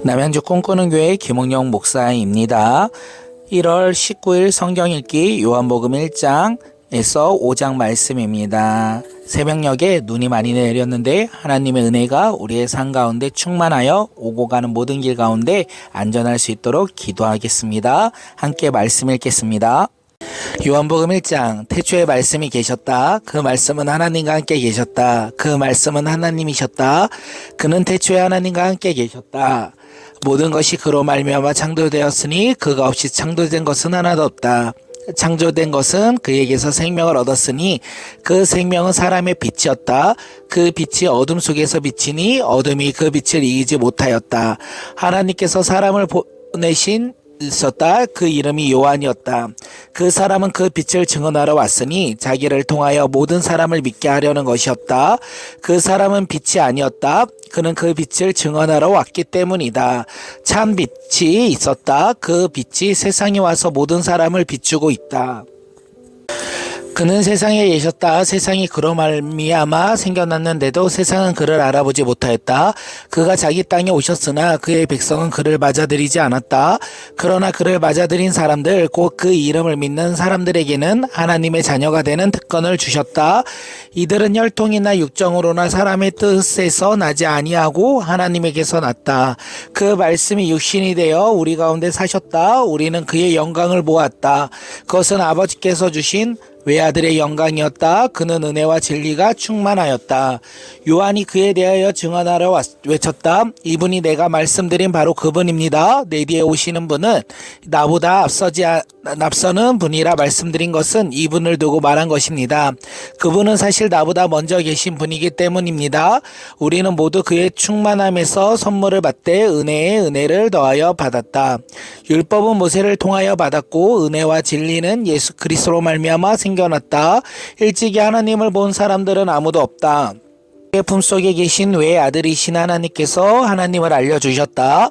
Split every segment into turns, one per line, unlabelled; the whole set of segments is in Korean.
남양주 꿈꾸는 교회 김홍영 목사입니다. 1월 19일 성경 읽기 요한복음 1장에서 5장 말씀입니다. 새벽녘에 눈이 많이 내렸는데 하나님의 은혜가 우리의 삶 가운데 충만하여 오고 가는 모든 길 가운데 안전할 수 있도록 기도하겠습니다. 함께 말씀 읽겠습니다. 요한복음 1장 태초에 말씀이 계셨다. 그 말씀은 하나님과 함께 계셨다. 그 말씀은 하나님이셨다. 그는 태초에 하나님과 함께 계셨다. 모든 것이 그로 말미암아 창조되었으니 그가 없이 창조된 것은 하나도 없다. 창조된 것은 그에게서 생명을 얻었으니 그 생명은 사람의 빛이었다. 그 빛이 어둠 속에서 비치니 어둠이 그 빛을 이기지 못하였다. 하나님께서 사람을 보내신 있었다. 그 이름이 요한이었다. 그 사람은 그 빛을 증언하러 왔으니 자기를 통하여 모든 사람을 믿게 하려는 것이었다. 그 사람은 빛이 아니었다. 그는 그 빛을 증언하러 왔기 때문이다. 참 빛이 있었다. 그 빛이 세상에 와서 모든 사람을 비추고 있다. 그는 세상에 계셨다. 세상이 그로 말미암아 생겨났는데도 세상은 그를 알아보지 못하였다. 그가 자기 땅에 오셨으나 그의 백성은 그를 맞아들이지 않았다. 그러나 그를 맞아들인 사람들 곧 그 이름을 믿는 사람들에게는 하나님의 자녀가 되는 특권을 주셨다. 이들은 혈통이나 육정으로나 사람의 뜻에서 나지 아니하고 하나님에게서 났다. 그 말씀이 육신이 되어 우리 가운데 사셨다. 우리는 그의 영광을 보았다. 그것은 아버지께서 주신 외아들의 영광이었다. 그는 은혜와 진리가 충만하였다. 요한이 그에 대하여 증언하러 외쳤다. 이분이 내가 말씀드린 바로 그분입니다. 내 뒤에 오시는 분은 나보다 앞서는 분이라 말씀드린 것은 이분을 두고 말한 것입니다. 그분은 사실 나보다 먼저 계신 분이기 때문입니다. 우리는 모두 그의 충만함에서 선물을 받되 은혜에 은혜를 더하여 받았다. 율법은 모세를 통하여 받았고 은혜와 진리는 예수 그리스도로 말미암아 생겨났다. 일찍이 하나님을 본 사람들은 아무도 없다. 그의 품속에 계신 외아들이신 하나님께서 하나님을 알려주셨다.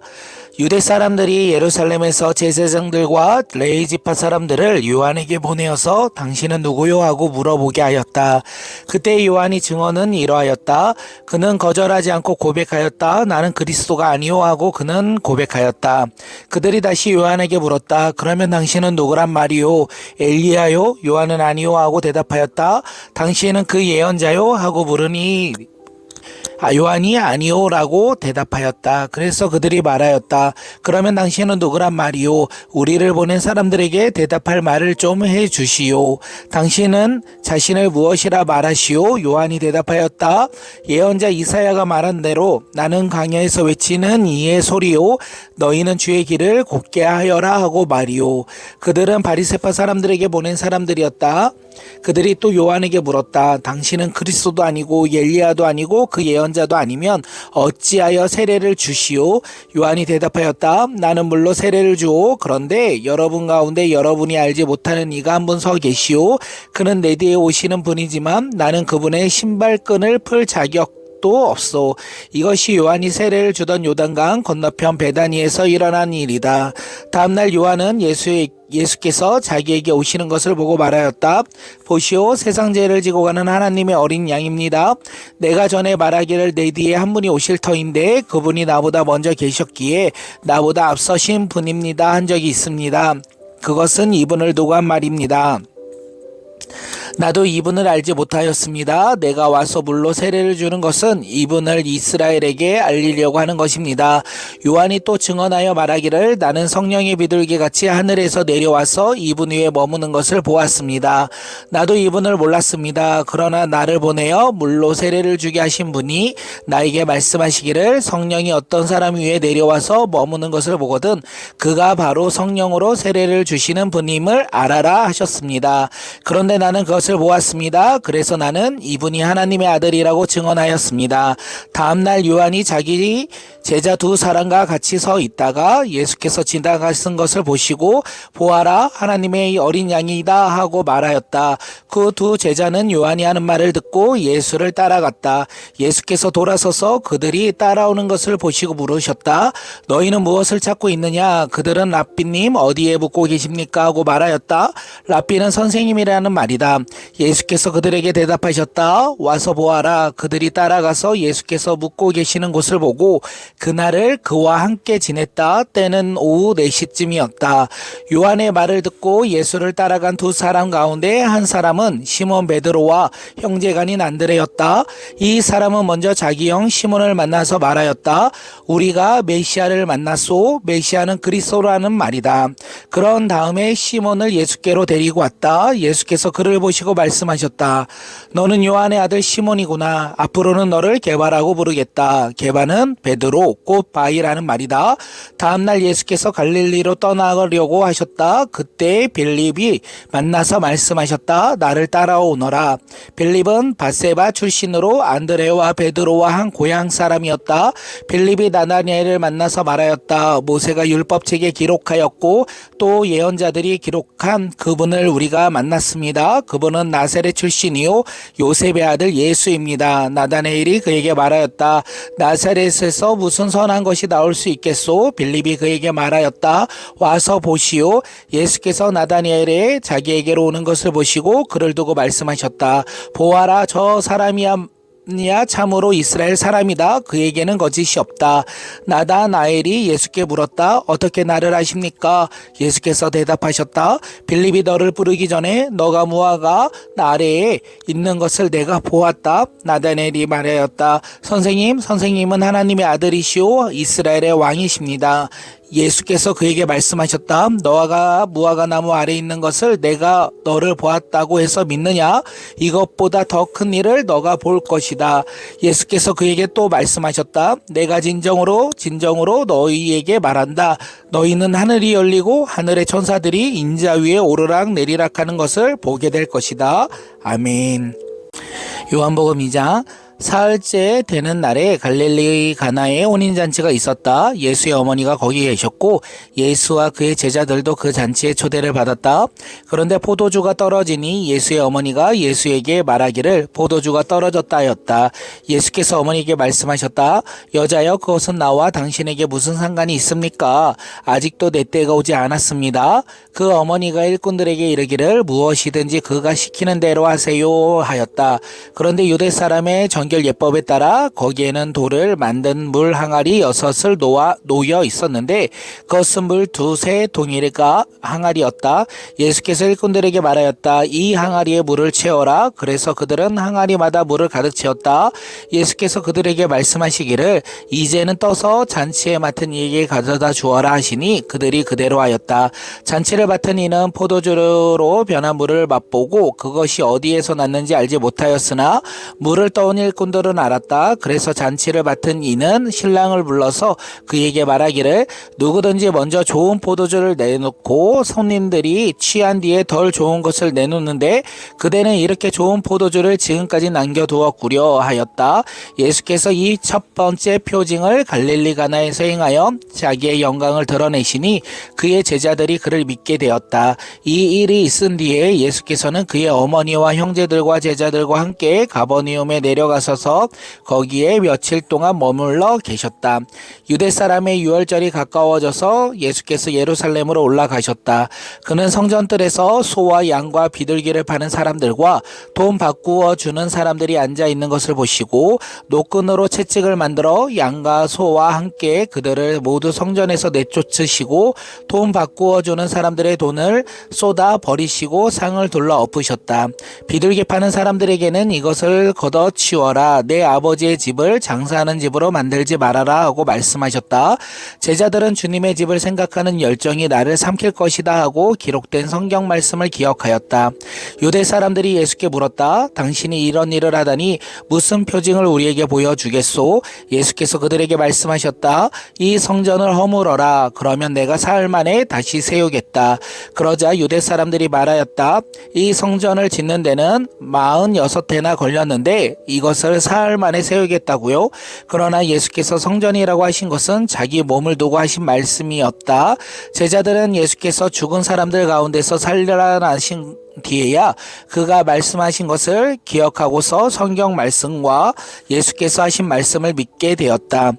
유대 사람들이 예루살렘에서 제사장들과 레위 지파 사람들을 요한에게 보내어서 당신은 누구요 하고 물어보게 하였다. 그때 요한이 증언은 이러하였다. 그는 거절하지 않고 고백하였다. 나는 그리스도가 아니요 하고 그는 고백하였다. 그들이 다시 요한에게 물었다. 그러면 당신은 누구란 말이요? 엘리야요? 요한은 아니요 하고 대답하였다. 당신은 그 예언자요? 하고 물으니 요한이 아니오라고 대답하였다. 그래서 그들이 말하였다. 그러면 당신은 누구란 말이오? 우리를 보낸 사람들에게 대답할 말을 좀 해주시오. 당신은 자신을 무엇이라 말하시오? 요한이 대답하였다. 예언자 이사야가 말한 대로 나는 광야에서 외치는 이의 소리요. 너희는 주의 길을 곧게 하여라 하고 말이오. 그들은 바리새파 사람들에게 보낸 사람들이었다. 그들이 또 요한에게 물었다. 당신은 그리스도도 아니고 엘리야도 아니고 그 예언자도 아니면 어찌하여 세례를 주시오? 요한이 대답하였다. 나는 물로 세례를 주오. 그런데 여러분 가운데 여러분이 알지 못하는 이가 한 분 서 계시오. 그는 내 뒤에 오시는 분이지만 나는 그분의 신발끈을 풀 자격도 없소. 이것이 요한이 세례를 주던 요단강 건너편 베다니에서 일어난 일이다. 다음날 요한은 예수께서 자기에게 오시는 것을 보고 말하였다. 보시오, 세상 죄를 지고 가는 하나님의 어린 양입니다. 내가 전에 말하기를 내 뒤에 한 분이 오실 터인데 그분이 나보다 먼저 계셨기에 나보다 앞서신 분입니다 한 적이 있습니다. 그것은 이분을 두고 한 말입니다. 나도 이분을 알지 못하였습니다. 내가 와서 물로 세례를 주는 것은 이분을 이스라엘에게 알리려고 하는 것입니다. 요한이 또 증언하여 말하기를 나는 성령의 비둘기 같이 하늘에서 내려와서 이분 위에 머무는 것을 보았습니다. 나도 이분을 몰랐습니다. 그러나 나를 보내어 물로 세례를 주게 하신 분이 나에게 말씀하시기를 성령이 어떤 사람 위에 내려와서 머무는 것을 보거든 그가 바로 성령으로 세례를 주시는 분임을 알아라 하셨습니다. 그런데 나는 그것을 보았습니다. 그래서 나는 이분이 하나님의 아들이라고 증언하였습니다. 다음날 요한이 자기 제자 두 사람과 같이 서 있다가 예수께서 지나가신 것을 보시고 보아라 하나님의 어린 양이다 하고 말하였다. 그 두 제자는 요한이 하는 말을 듣고 예수를 따라갔다. 예수께서 돌아서서 그들이 따라오는 것을 보시고 물으셨다. 너희는 무엇을 찾고 있느냐? 그들은 랍비님 어디에 묵고 계십니까? 하고 말하였다. 랍비는 선생님이라는 말이다. 예수께서 그들에게 대답하셨다. 와서 보아라. 그들이 따라가서 예수께서 묵고 계시는 곳을 보고 그날을 그와 함께 지냈다. 때는 오후 4시쯤이었다. 요한의 말을 듣고 예수를 따라간 두 사람 가운데 한 사람은 시몬 베드로와 형제간인 안드레였다. 이 사람은 먼저 자기 형 시몬을 만나서 말하였다. 우리가 메시아를 만났소. 메시아는 그리스도라는 말이다. 그런 다음에 시몬을 예수께로 데리고 왔다. 예수께서 그를 보시고 말씀하셨다. 너는 요한의 아들 시몬이구나. 앞으로는 너를 게바라고 부르겠다. 게바는 베드로 곧 바위라는 말이다. 다음날 예수께서 갈릴리로 떠나려고 하셨다. 그때 빌립이 만나서 말씀하셨다. 나를 따라오너라. 빌립은 바세바 출신으로 안드레와 베드로와 한 고향 사람이었다. 빌립이 나다니엘을 만나서 말하였다. 모세가 율법책에 기록하였고 또 예언자들이 기록한 그분을 우리가 만났습니다. 그분은 나사렛 출신이요 요셉의 아들 예수입니다. 나다니엘이 그에게 말하였다. 나사렛에서 무슨 선한 것이 나올 수 있겠소? 빌립이 그에게 말하였다. 와서 보시오. 예수께서 나다니엘의 자기에게로 오는 것을 보시고 그를 두고 말씀하셨다. 보아라, 저 사람이야 참으로 이스라엘 사람이다. 그에게는 거짓이 없다. 나다나엘이 예수께 물었다. 어떻게 나를 아십니까? 예수께서 대답하셨다. 빌립이 너를 부르기 전에 너가 무화과 아래에 있는 것을 내가 보았다. 나다나엘이 말하였다. 선생님은 하나님의 아들이시오 이스라엘의 왕이십니다. 예수께서 그에게 말씀하셨다. 너가 무화과 나무 아래 있는 것을 내가 너를 보았다고 해서 믿느냐? 이것보다 더 큰 일을 너가 볼 것이다. 예수께서 그에게 또 말씀하셨다. 내가 진정으로 너희에게 말한다. 너희는 하늘이 열리고 하늘의 천사들이 인자 위에 오르락 내리락 하는 것을 보게 될 것이다. 아멘. 요한복음 2장 사흘째 되는 날에 갈릴리 가나에 혼인잔치가 있었다. 예수의 어머니가 거기 계셨고 예수와 그의 제자들도 그 잔치에 초대를 받았다. 그런데 포도주가 떨어지니 예수의 어머니가 예수에게 말하기를 포도주가 떨어졌다 하였다. 예수께서 어머니에게 말씀하셨다. 여자여, 그것은 나와 당신에게 무슨 상관이 있습니까? 아직도 내 때가 오지 않았습니다. 그 어머니가 일꾼들에게 이르기를 무엇이든지 그가 시키는 대로 하세요 하였다. 그런데 유대 사람의 정결 예법에 따라 거기에는 돌을 만든 물 항아리 6을 놓여 있었는데 그것은 물 2세 동일가 항아리였다. 예수께서 일꾼들에게 말하였다. 이 항아리에 물을 채워라. 그래서 그들은 항아리마다 물을 가득 채웠다. 예수께서 그들에게 말씀하시기를 이제는 떠서 잔치에 맡은 이에게 가져다 주어라 하시니 그들이 그대로 하였다. 잔치를 맡은 이는 포도주로 변한 물을 맛보고 그것이 어디에서 났는지 알지 못하였으나 물을 떠온 일꾼들은 알았다. 그래서 잔치를 맡은 이는 신랑을 불러서 그에게 말하기를 누구든지 먼저 좋은 포도주를 내놓고 손님들이 취한 뒤에 덜 좋은 것을 내놓는데 그대는 이렇게 좋은 포도주를 지금까지 남겨두었구려 하였다. 예수께서 이 첫 번째 표징을 갈릴리 가나에서 행하여 자기의 영광을 드러내시니 그의 제자들이 그를 믿게 되었다. 이 일이 있은 뒤에 예수께서는 그의 어머니와 형제들과 제자들과 함께 가버니움에 내려가셔서 거기에 며칠 동안 머물러 계셨다. 유대 사람의 유월절이 가까워져서 예수께서 예루살렘으로 올라가셨다. 그는 성전뜰에서 소와 양과 비둘기를 파는 사람들과 돈 바꾸어 주는 사람들이 앉아 있는 것을 보시고 노끈으로 채찍을 만들어 양과 소와 함께 그들을 모두 성전에서 내쫓으시고 돈 바꾸어 주는 사람들의 돈을 쏟아 버리시고 상을 둘러 엎으셨다. 비둘기 파는 사람들에게는 이것을 걷어치워라. 내 아버지의 집을 장사하는 집으로 만들지 말아라 하고 말씀하셨다. 제자들은 주님의 집을 생각하는 열정이 나를 삼킬 것이다 하고 기록된 성경 말씀을 기억하였다. 유대 사람들이 예수께 물었다. 당신이 이런 일을 하다니 무슨 표징을 우리에게 보여주겠소? 예수께서 그들에게 말씀하셨다. 이 성전을 허물어라. 그러면 내가 사흘 만에 다시 세우겠다. 그러자 유대 사람들이 말하였다. 이 성전을 짓는 데는 46해나 걸렸는데 이것을 사흘 만에 세우겠다고요? 그러나 예수께서 성전이라고 하신 것은 자기 몸을 두고 하신 말씀이었다. 제자들은 예수께서 죽은 사람들 가운데서 살아나신 뒤에야 그가 말씀하신 것을 기억하고서 성경 말씀과 예수께서 하신 말씀을 믿게 되었다.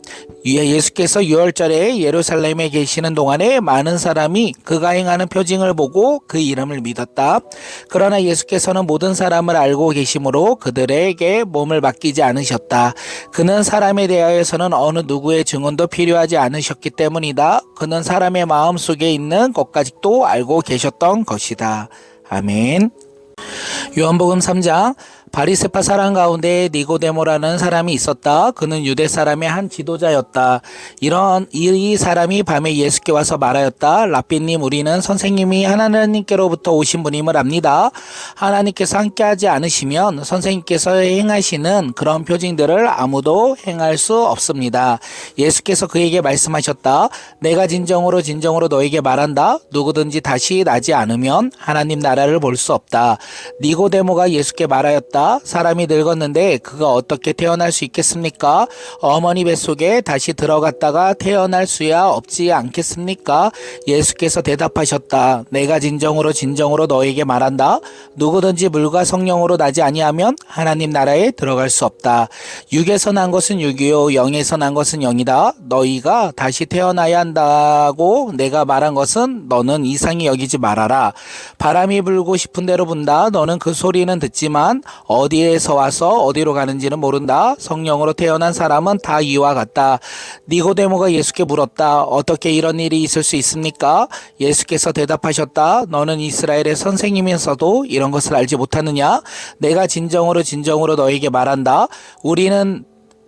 예수께서 유월절에 예루살렘에 계시는 동안에 많은 사람이 그가 행하는 표징을 보고 그 이름을 믿었다. 그러나 예수께서는 모든 사람을 알고 계시므로 그들에게 몸을 맡기지 않으셨다. 그는 사람에 대하여서는 어느 누구의 증언도 필요하지 않으셨기 때문이다. 그는 사람의 마음 속에 있는 것까지도 알고 계셨던 것이다. 아멘. 요한복음 3장. 바리새파 사람 가운데 니고데모라는 사람이 있었다. 그는 유대 사람의 한 지도자였다. 이 사람이 밤에 예수께 와서 말하였다. 랍비님, 우리는 선생님이 하나님께로부터 오신 분임을 압니다. 하나님께서 함께하지 않으시면 선생님께서 행하시는 그런 표징들을 아무도 행할 수 없습니다. 예수께서 그에게 말씀하셨다. 내가 진정으로 너에게 말한다. 누구든지 다시 나지 않으면 하나님 나라를 볼 수 없다. 니고데모가 예수께 말하였다. 사람이 늙었는데 그가 어떻게 태어날 수 있겠습니까? 어머니 뱃속에 다시 들어갔다가 태어날 수야 없지 않겠습니까? 예수께서 대답하셨다. 내가 진정으로 너에게 말한다. 누구든지 물과 성령으로 나지 아니하면 하나님 나라에 들어갈 수 없다. 육에서 난 것은 육이요 영에서 난 것은 영이다. 너희가 다시 태어나야 한다고 내가 말한 것은 너는 이상히 여기지 말아라. 바람이 불고 싶은 대로 분다. 너는 그 소리는 듣지만 어디에서 와서 어디로 가는지는 모른다. 성령으로 태어난 사람은 다 이와 같다. 니고데모가 예수께 물었다. 어떻게 이런 일이 있을 수 있습니까? 예수께서 대답하셨다. 너는 이스라엘의 선생님이면서도 이런 것을 알지 못하느냐? 내가 진정으로 너에게 말한다.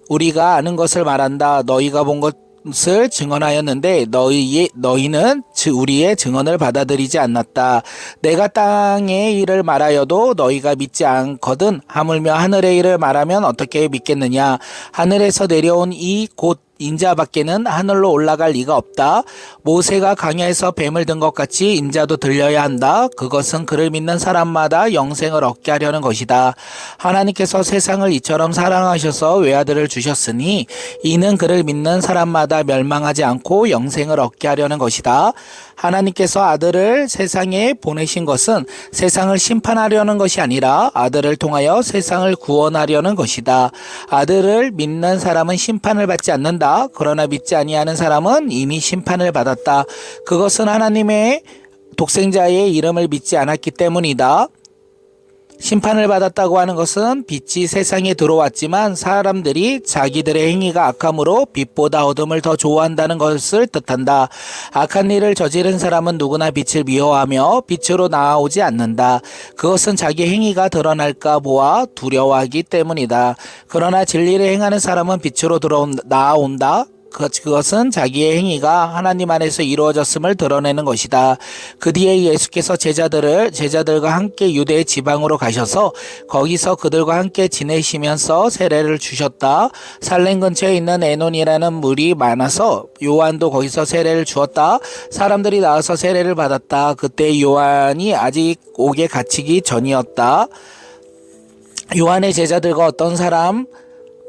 우리가 아는 것을 말한다. 너희가 본 것을 증언하였는데 너희는 우리의 증언을 받아들이지 않았다. 내가 땅의 일을 말하여도 너희가 믿지 않거든. 하물며 하늘의 일을 말하면 어떻게 믿겠느냐? 하늘에서 내려온 이 곧 인자밖에는 하늘로 올라갈 리가 없다. 모세가 광야에서 뱀을 든 것 같이 인자도 들려야 한다. 그것은 그를 믿는 사람마다 영생을 얻게 하려는 것이다. 하나님께서 세상을 이처럼 사랑하셔서 외아들을 주셨으니 이는 그를 믿는 사람마다 멸망하지 않고 영생을 얻게 하려는 것이다. 하나님께서 아들을 세상에 보내신 것은 세상을 심판하려는 것이 아니라 아들을 통하여 세상을 구원하려는 것이다. 아들을 믿는 사람은 심판을 받지 않는다. 그러나 믿지 아니하는 사람은 이미 심판을 받았다. 그것은 하나님의 독생자의 이름을 믿지 않았기 때문이다. 심판을 받았다고 하는 것은 빛이 세상에 들어왔지만 사람들이 자기들의 행위가 악함으로 빛보다 어둠을 더 좋아한다는 것을 뜻한다. 악한 일을 저지른 사람은 누구나 빛을 미워하며 빛으로 나아오지 않는다. 그것은 자기 행위가 드러날까 보아 두려워하기 때문이다. 그러나 진리를 행하는 사람은 빛으로 나아온다. 그것은 자기의 행위가 하나님 안에서 이루어졌음을 드러내는 것이다. 그 뒤에 예수께서 제자들과 함께 유대 지방으로 가셔서 거기서 그들과 함께 지내시면서 세례를 주셨다. 살렘 근처에 있는 에논이라는 물이 많아서 요한도 거기서 세례를 주었다. 사람들이 나와서 세례를 받았다. 그때 요한이 아직 옥에 갇히기 전이었다. 요한의 제자들과 어떤 사람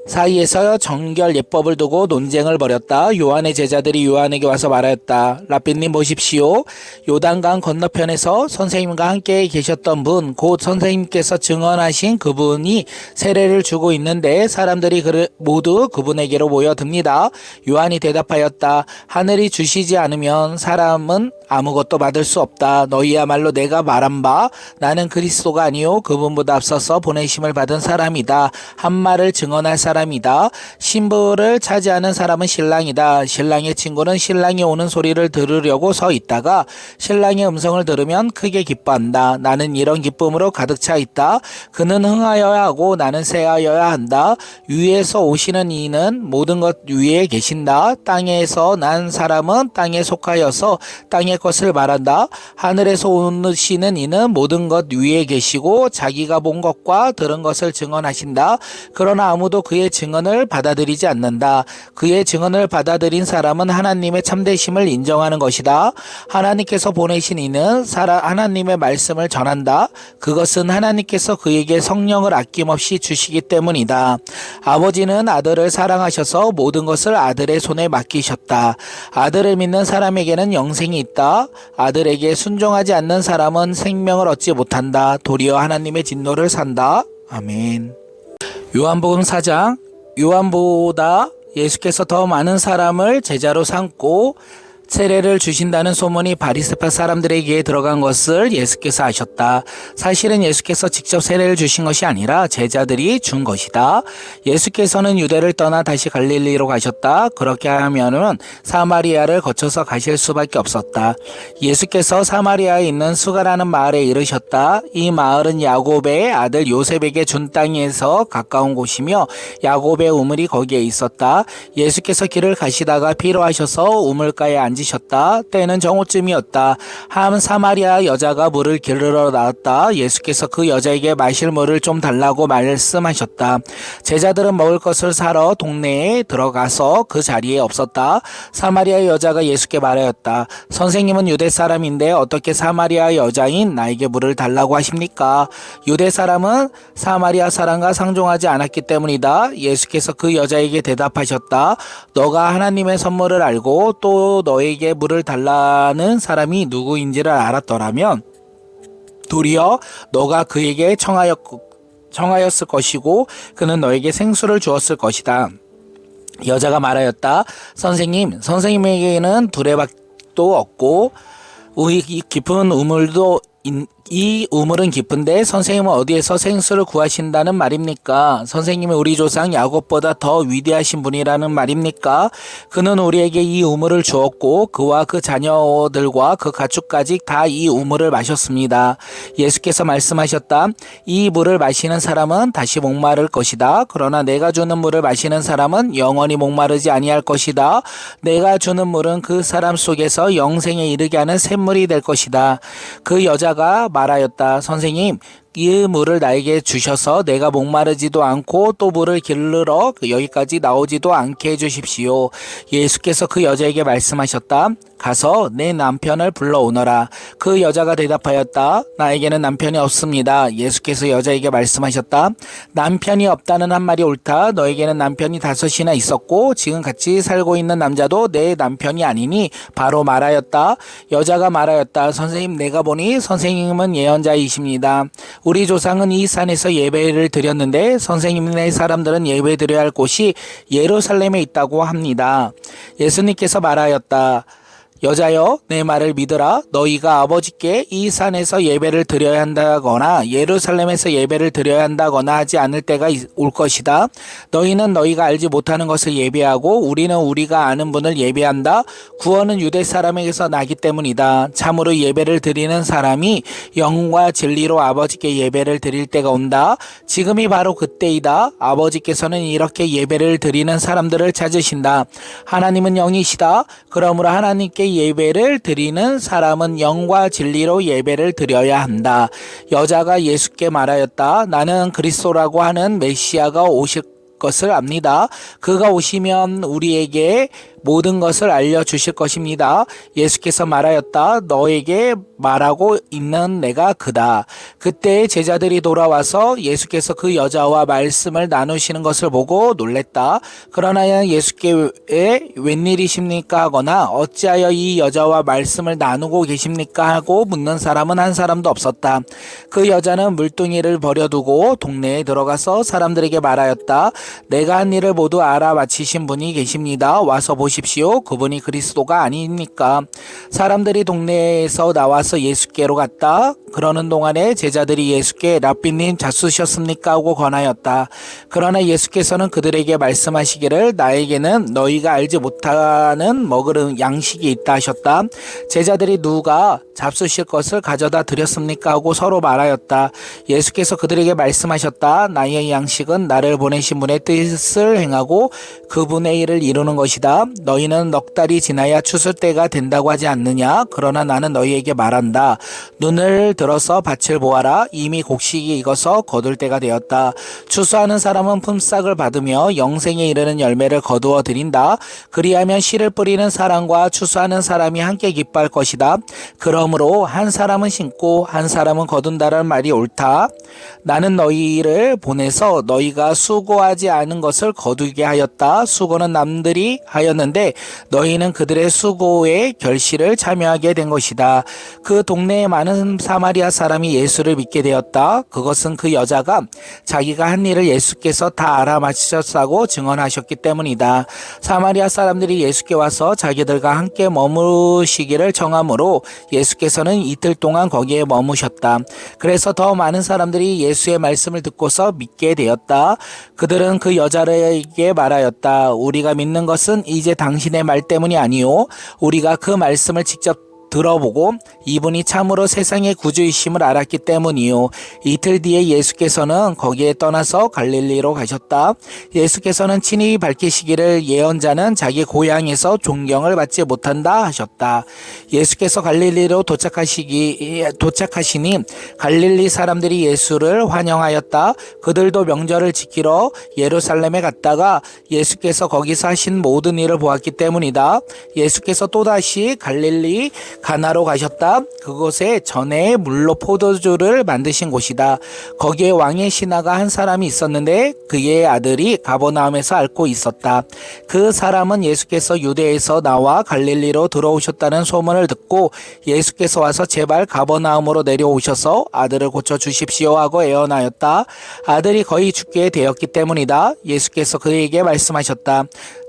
사이에서 정결 예법을 두고 논쟁을 벌였다. 요한의 제자들이 요한에게 와서 말하였다. 랍비님 보십시오. 요단강 건너편에서 선생님과 함께 계셨던 분, 곧 선생님께서 증언하신 그분이 세례를 주고 있는데 사람들이 모두 그분에게로 모여듭니다. 요한이 대답하였다. 하늘이 주시지 않으면 사람은 아무것도 받을 수 없다. 너희야말로 내가 말한 바 나는 그리스도가 아니요 그분보다 앞서서 보내심을 받은 사람이다. 한 말을 증언할 사람이다. 신부를 차지하는 사람은 신랑이다. 신랑의 친구는 신랑이 오는 소리를 들으려고 서 있다가 신랑의 음성을 들으면 크게 기뻐한다. 나는 이런 기쁨으로 가득 차 있다. 그는 흥하여야 하고 나는 쇠하여야 한다. 위에서 오시는 이는 모든 것 위에 계신다. 땅에서 난 사람은 땅에 속하여서 땅의 것을 말한다. 하늘에서 오시는 이는 모든 것 위에 계시고 자기가 본 것과 들은 것을 증언하신다. 그러나 아무도 그의 그의 증언을 받아들이지 않는다. 그의 증언을 받아들인 사람은 하나님의 참되심을 인정하는 것이다. 하나님께서 보내신 이는 하나님의 말씀을 전한다. 그것은 하나님께서 그에게 성령을 아낌없이 주시기 때문이다. 아버지는 아들을 사랑하셔서 모든 것을 아들의 손에 맡기셨다. 아들을 믿는 사람에게는 영생이 있다. 아들에게 순종하지 않는 사람은 생명을 얻지 못한다. 도리어 하나님의 진노를 산다. 아멘. 요한복음 4장. 요한보다 예수께서 더 많은 사람을 제자로 삼고 세례를 주신다는 소문이 바리새파 사람들에게 들어간 것을 예수께서 아셨다. 사실은 예수께서 직접 세례를 주신 것이 아니라 제자들이 준 것이다. 예수께서는 유대를 떠나 다시 갈릴리로 가셨다. 그렇게 하면은 사마리아를 거쳐서 가실 수밖에 없었다. 예수께서 사마리아에 있는 수가라는 마을에 이르셨다. 이 마을은 야곱의 아들 요셉에게 준 땅에서 가까운 곳이며 야곱의 우물이 거기에 있었다. 예수께서 길을 가시다가 필요하셔서 우물가에 앉으셨다. 때는 정오쯤이었다. 한 사마리아 여자가 물을 기르러 나왔다. 예수께서 그 여자에게 마실 물을 좀 달라고 말씀하셨다. 제자들은 먹을 것을 사러 동네에 들어가서 그 자리에 없었다. 사마리아 여자가 예수께 말하였다. 선생님은 유대 사람인데 어떻게 사마리아 여자인 나에게 물을 달라고 하십니까? 유대 사람은 사마리아 사람과 상종하지 않았기 때문이다. 예수께서 그 여자에게 대답하셨다. 너가 하나님의 선물을 알고 또 너에게 물을 달라는 사람이 누구인지를 알았더라면 도리어 너가 그에게 청하였을 것이고 그는 너에게 생수를 주었을 것이다. 여자가 말하였다. 선생님, 선생님에게는 두레박도 없고 깊은 우물도 이 우물은 깊은데 선생님은 어디에서 생수를 구하신다는 말입니까? 선생님이 우리 조상 야곱보다 더 위대하신 분이라는 말입니까? 그는 우리에게 이 우물을 주었고 그와 그 자녀들과 그 가축까지 다 이 우물을 마셨습니다. 예수께서 말씀하셨다. 이 물을 마시는 사람은 다시 목마를 것이다. 그러나 내가 주는 물을 마시는 사람은 영원히 목마르지 아니할 것이다. 내가 주는 물은 그 사람 속에서 영생에 이르게 하는 샘물이 될 것이다. 그 여자가 말하였다. 선생님, 이 물을 나에게 주셔서 내가 목마르지도 않고 또 물을 기르러 여기까지 나오지도 않게 해주십시오. 예수께서 그 여자에게 말씀하셨다. 가서 내 남편을 불러오너라. 그 여자가 대답하였다. 나에게는 남편이 없습니다. 예수께서 여자에게 말씀하셨다. 남편이 없다는 한 말이 옳다. 너에게는 남편이 5이나 있었고 지금 같이 살고 있는 남자도 내 남편이 아니니 바로 말하였다. 여자가 말하였다. 선생님, 내가 보니 선생님은 예언자이십니다. 우리 조상은 이 산에서 예배를 드렸는데 선생님네 사람들은 예배 드려야 할 곳이 예루살렘에 있다고 합니다. 예수님께서 말하였다. 여자여, 내 말을 믿으라. 너희가 아버지께 이 산에서 예배를 드려야 한다거나 예루살렘에서 예배를 드려야 한다거나 하지 않을 때가 올 것이다. 너희는 너희가 알지 못하는 것을 예배하고 우리는 우리가 아는 분을 예배한다. 구원은 유대 사람에게서 나기 때문이다. 참으로 예배를 드리는 사람이 영과 진리로 아버지께 예배를 드릴 때가 온다. 지금이 바로 그때이다. 아버지께서는 이렇게 예배를 드리는 사람들을 찾으신다. 하나님은 영이시다. 그러므로 하나님께 예배를 드리는 사람은 영과 진리로 예배를 드려야 한다. 여자가 예수께 말하였다. 나는 그리스도라고 하는 메시아가 오실 것을 압니다. 그가 오시면 우리에게 모든 것을 알려주실 것입니다. 예수께서 말하였다. 너에게 말하고 있는 내가 그다. 그때 제자들이 돌아와서 예수께서 그 여자와 말씀을 나누시는 것을 보고 놀랬다. 그러나 예수께 웬일이십니까 하거나 어찌하여 이 여자와 말씀을 나누고 계십니까 하고 묻는 사람은 한 사람도 없었다. 그 여자는 물동이를 버려두고 동네에 들어가서 사람들에게 말하였다. 내가 한 일을 모두 알아마치신 분이 계십니다. 와서 보십시오. 그분이 그리스도가 아닙니까? 사람들이 동네에서 나와서 예수께로 갔다. 그러는 동안에 제자들이 예수께 랍비님 잡수셨습니까? 하고 권하였다. 그러나 예수께서는 그들에게 말씀하시기를 나에게는 너희가 알지 못하는 먹을 양식이 있다 하셨다. 제자들이 누가 잡수실 것을 가져다 드렸습니까? 하고 서로 말하였다. 예수께서 그들에게 말씀하셨다. 나의 양식은 나를 보내신 분의 뜻을 행하고 그분의 일을 이루는 것이다. 너희는 넉 달이 지나야 추수 때가 된다고 하지 않느냐? 그러나 나는 너희에게 말한다. 눈을 들어서 밭을 보아라. 이미 곡식이 익어서 거둘 때가 되었다. 추수하는 사람은 품삯을 받으며 영생에 이르는 열매를 거두어 드린다. 그리하면 씨를 뿌리는 사람과 추수하는 사람이 함께 기뻐할 것이다. 그러므로 한 사람은 심고 한 사람은 거둔다는 말이 옳다. 나는 너희를 보내서 너희가 수고하지 않은 것을 거두게 하였다. 수고는 남들이 하였는데 너희는 그들의 수고에 결실을 참여하게 된 것이다. 그 동네에 많은 사마리아 사람이 예수를 믿게 되었다. 그것은 그 여자가 자기가 한 일을 예수께서 다 알아맞히셨다고 증언하셨기 때문이다. 사마리아 사람들이 예수께 와서 자기들과 함께 머무시기를 청하므로 예수께서는 이틀 동안 거기에 머무셨다. 그래서 더 많은 사람들이 예수의 말씀을 듣고서 믿게 되었다. 그들은 그 여자에게 말하였다. 우리가 믿는 것은 이제 당신의 말 때문이 아니요 우리가 그 말씀을 직접 들어보고 이분이 참으로 세상의 구주이심을 알았기 때문이요. 이틀 뒤에 예수께서는 거기에 떠나서 갈릴리로 가셨다. 예수께서는 친히 밝히시기를 예언자는 자기 고향에서 존경을 받지 못한다 하셨다. 예수께서 갈릴리로 도착하시니 갈릴리 사람들이 예수를 환영하였다. 그들도 명절을 지키러 예루살렘에 갔다가 예수께서 거기서 하신 모든 일을 보았기 때문이다. 예수께서 또다시 갈릴리 가나로 가셨다. 그곳에 전에 물로 포도주를 만드신 곳이다. 거기에 왕의 신하가 한 사람이 있었는데 그의 아들이 가버나움에서 앓고 있었다. 그 사람은 예수께서 유대에서 나와 갈릴리로 들어오셨다는 소문을 듣고 예수께서 와서 제발 가버나움으로 내려오셔서 아들을 고쳐 주십시오 하고 애원하였다. 아들이 거의 죽게 되었기 때문이다. 예수께서 그에게 말씀하셨다.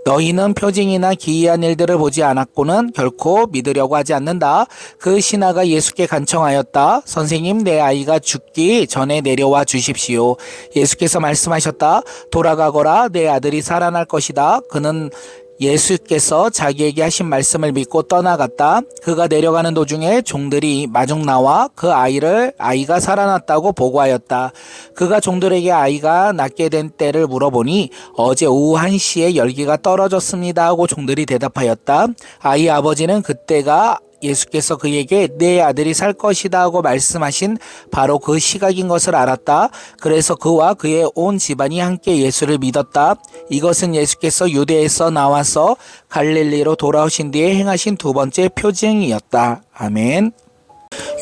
너희는 표징이나 기이한 일들을 보지 않았고는 결코 믿으려고 하지 않는다. 그 신하가 예수께 간청하였다. 선생님, 내 아이가 죽기 전에 내려와 주십시오. 예수께서 말씀하셨다. 돌아가거라, 내 아들이 살아날 것이다. 그는 예수께서 자기에게 하신 말씀을 믿고 떠나갔다. 그가 내려가는 도중에 종들이 마중 나와 그 아이가 살아났다고 보고하였다. 그가 종들에게 아이가 낫게 된 때를 물어보니 어제 오후 1시에 열기가 떨어졌습니다 하고 종들이 대답하였다. 아이 아버지는 그때가 예수께서 그에게 내 아들이 살 것이다 하고 말씀하신 바로 그 시각인 것을 알았다. 그래서 그와 그의 온 집안이 함께 예수를 믿었다. 이것은 예수께서 유대에서 나와서 갈릴리로 돌아오신 뒤에 행하신 두 번째 표징이었다. 아멘.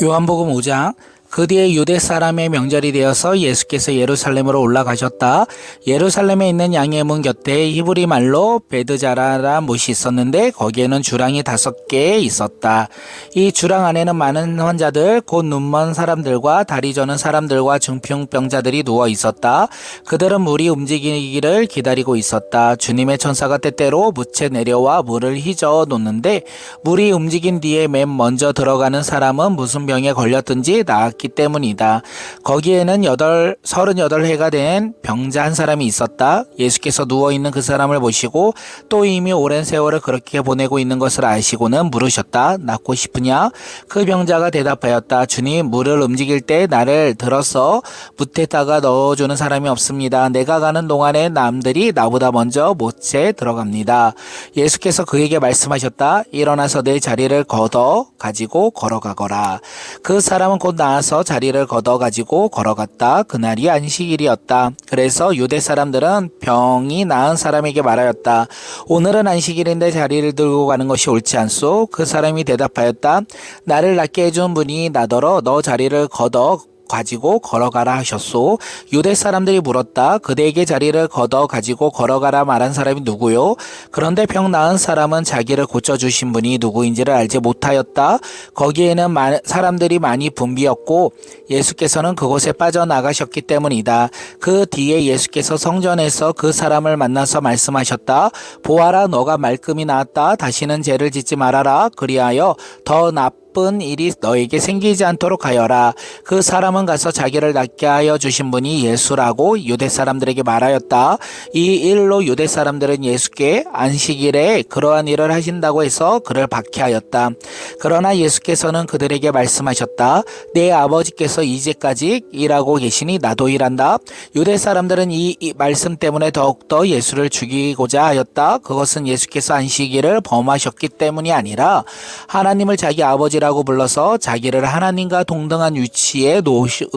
요한복음 5장. 그 뒤에 유대 사람의 명절이 되어서 예수께서 예루살렘으로 올라가셨다. 예루살렘에 있는 양의 문 곁에 히브리 말로 베드자라란 못이 있었는데 거기에는 주랑이 5개 있었다. 이 주랑 안에는 많은 환자들, 곧 눈먼 사람들과 다리 저는 사람들과 중풍병자들이 누워 있었다. 그들은 물이 움직이기를 기다리고 있었다. 주님의 천사가 때때로 묻에 내려와 물을 휘저어 놓는데 물이 움직인 뒤에 맨 먼저 들어가는 사람은 무슨 병에 걸렸든지 나았기 때문이다. 거기에는 38해가 된 병자 한 사람이 있었다. 예수께서 누워있는 그 사람을 보시고 또 이미 오랜 세월을 그렇게 보내고 있는 것을 아시고는 물으셨다. 낫고 싶으냐? 그 병자가 대답하였다. 주님, 물을 움직일 때 나를 들어서 묻에다가 넣어주는 사람이 없습니다. 내가 가는 동안에 남들이 나보다 먼저 못에 들어갑니다. 예수께서 그에게 말씀하셨다. 일어나서 내 자리를 걷어 가지고 걸어가거라. 그 사람은 곧 나아서 자리를 걷어 가지고 걸어갔다. 그날이 안식일이었다. 그래서 유대 사람들은 병이 나은 사람에게 말하였다. 오늘은 안식일인데 자리를 들고 가는 것이 옳지 않소? 그 사람이 대답하였다. 나를 낫게 해준 분이 나더러 너 자리를 걷어 가지고 걸어가라 하셨소. 유대 사람들이 물었다. 그대에게 자리를 걷어 가지고 걸어가라 말한 사람이 누구요? 그런데 병 나은 사람은 자기를 고쳐주신 분이 누구인지를 알지 못하였다. 거기에는 사람들이 많이 붐비었고 예수께서는 그곳에 빠져나가셨기 때문이다. 그 뒤에 예수께서 성전에서 그 사람을 만나서 말씀하셨다. 보아라, 너가 말끔히 나았다. 다시는 죄를 짓지 말아라. 그리하여 더 나쁜 나쁜 일이 너에게 생기지 않도록 하여라. 그 사람은 가서 자기를 낫게 하여 주신 분이 예수라고 유대 사람들에게 말하였다. 이 일로 유대 사람들은 예수께 안식일에 그러한 일을 하신다고 해서 그를 박해하였다. 그러나 예수께서는 그들에게 말씀하셨다. 내 아버지께서 이제까지 일하고 계시니 나도 일한다. 유대 사람들은 이 말씀 때문에 더욱더 예수를 죽이고자 하였다. 그것은 예수께서 안식일을 범하셨기 때문이 아니라 하나님을 자기 아버지라고 불러서 자기를 하나님과 동등한 위치에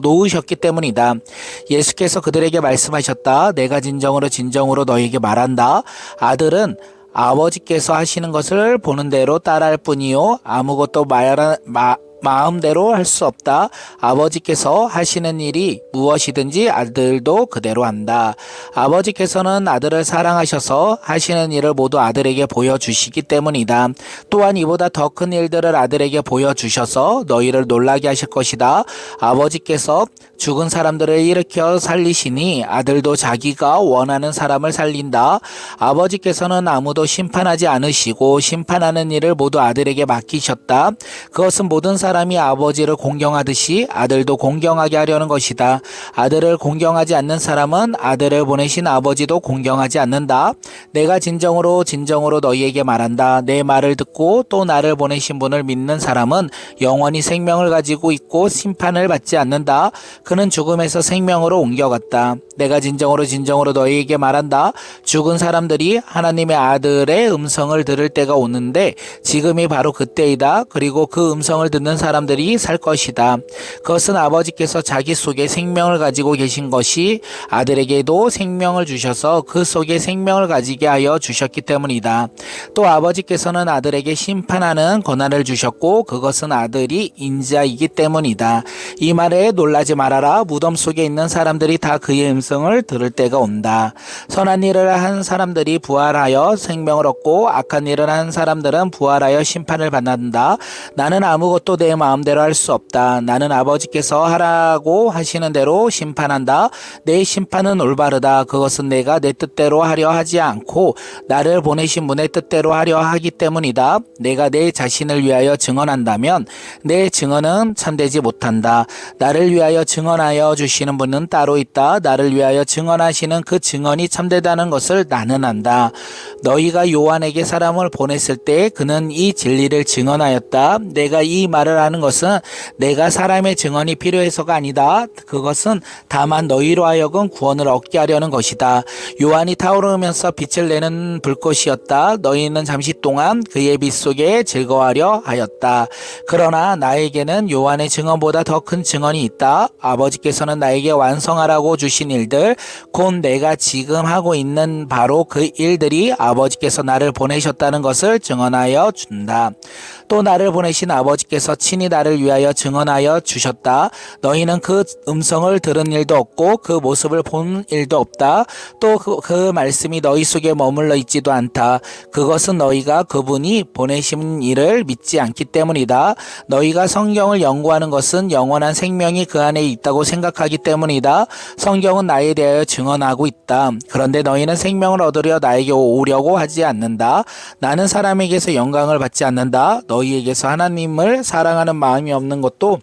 놓으셨기 때문이다. 예수께서 그들에게 말씀하셨다. 내가 진정으로 너희에게 말한다. 아들은 아버지께서 하시는 것을 보는 대로 따라할 뿐이요 아무것도 마음대로 할 수 없다. 아버지께서 하시는 일이 무엇이든지 아들도 그대로 한다. 아버지께서는 아들을 사랑하셔서 하시는 일을 모두 아들에게 보여주시기 때문이다. 또한 이보다 더 큰 일들을 아들에게 보여주셔서 너희를 놀라게 하실 것이다. 아버지께서 죽은 사람들을 일으켜 살리시니 아들도 자기가 원하는 사람을 살린다. 아버지께서는 아무도 심판하지 않으시고 심판하는 일을 모두 아들에게 맡기셨다. 그것은 모든 사람이 아버지를 공경하듯이 아들도 공경하게 하려는 것이다. 아들을 공경하지 않는 사람은 아들을 보내신 아버지도 공경하지 않는다. 내가 진정으로 너희에게 말한다. 내 말을 듣고 또 나를 보내신 분을 믿는 사람은 영원히 생명을 가지고 있고 심판을 받지 않는다. 그는 죽음에서 생명으로 옮겨갔다. 내가 진정으로 너희에게 말한다. 죽은 사람들이 하나님의 아들의 음성을 들을 때가 오는데 지금이 바로 그때이다. 그리고 그 음성을 듣는 사람들이 살 것이다. 그것은 아버지께서 자기 속에 생명을 가지고 계신 것이 아들에게도 생명을 주셔서 그 속에 생명을 가지게 하여 주셨기 때문이다. 또 아버지께서는 아들에게 심판하는 권한을 주셨고 그것은 아들이 인자이기 때문이다. 이 말에 놀라지 말아라. 무덤 속에 있는 사람들이 다 그의 음성을 들을 때가 온다. 선한 일을 한 사람들이 부활하여 생명을 얻고 악한 일을 한 사람들은 부활하여 심판을 받는다. 나는 아무것도 내 마음대로 할 수 없다. 나는 아버지께서 하라고 하시는 대로 심판한다. 내 심판은 올바르다. 그것은 내가 내 뜻대로 하려 하지 않고 나를 보내신 분의 뜻대로 하려 하기 때문이다. 내가 내 자신을 위하여 증언한다면 내 증언은 참되지 못한다. 나를 위하여 증언하여 주시는 분은 따로 있다. 나를 위하여 증언하시는 그 증언이 참되다는 것을 나는 안다. 너희가 요한에게 사람을 보냈을 때 그는 이 진리를 증언하였다. 내가 이 말을 하는 것은 내가 사람의 증언이 필요해서가 아니다. 그것은 다만 너희로 하여금 구원을 얻게 하려는 것이다. 요한이 타오르면서 빛을 내는 불꽃이었다. 너희는 잠시 동안 그의 빛 속에 즐거워하려 하였다. 그러나 나에게는 요한의 증언보다 더 큰 증언이 있다. 아버지께서는 나에게 완성하라고 주신 일들, 곧 내가 지금 하고 있는 바로 그 일들이 아버지께서 나를 보내셨다는 것을 증언하여 준다. 또 나를 보내신 아버지께서 친히 나를 위하여 증언하여 주셨다. 너희는 그 음성을 들은 일도 없고 그 모습을 본 일도 없다. 또 그 말씀이 너희 속에 머물러 있지도 않다. 그것은 너희가 그분이 보내신 일을 믿지 않기 때문이다. 너희가 성경을 연구하는 것은 영원한 생명이 그 안에 있다고 생각하기 때문이다. 성경은 나에 대하여 증언하고 있다. 그런데 너희는 생명을 얻으려 나에게 오려고 하지 않는다. 나는 사람에게서 영광을 받지 않는다. 너희에게서 하나님을 사랑하는 마음이 없는 것도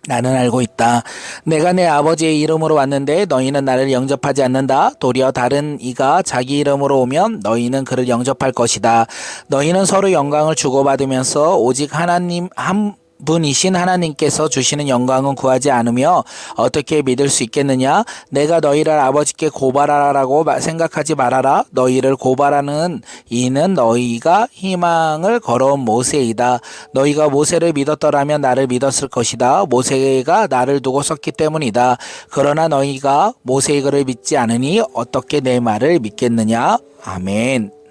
나는 알고 있다. 내가 내 아버지의 이름으로 왔는데 너희는 나를 영접하지 않는다. 도리어 다른 이가 자기 이름으로 오면 너희는 그를 영접할 것이다. 너희는 서로 영광을 주고받으면서 오직 하나님 한 분이신 하나님께서 주시는 영광은 구하지 않으며 어떻게 믿을 수 있겠느냐? 내가 너희를 아버지께 고발하라고 생각하지 말아라. 너희를 고발하는 이는 너희가 희망을 걸어온 모세이다. 너희가 모세를 믿었더라면 나를 믿었을 것이다. 모세가 나를 두고 썼기 때문이다. 그러나 너희가 모세의 글을 믿지 않으니 어떻게 내 말을 믿겠느냐? 아멘.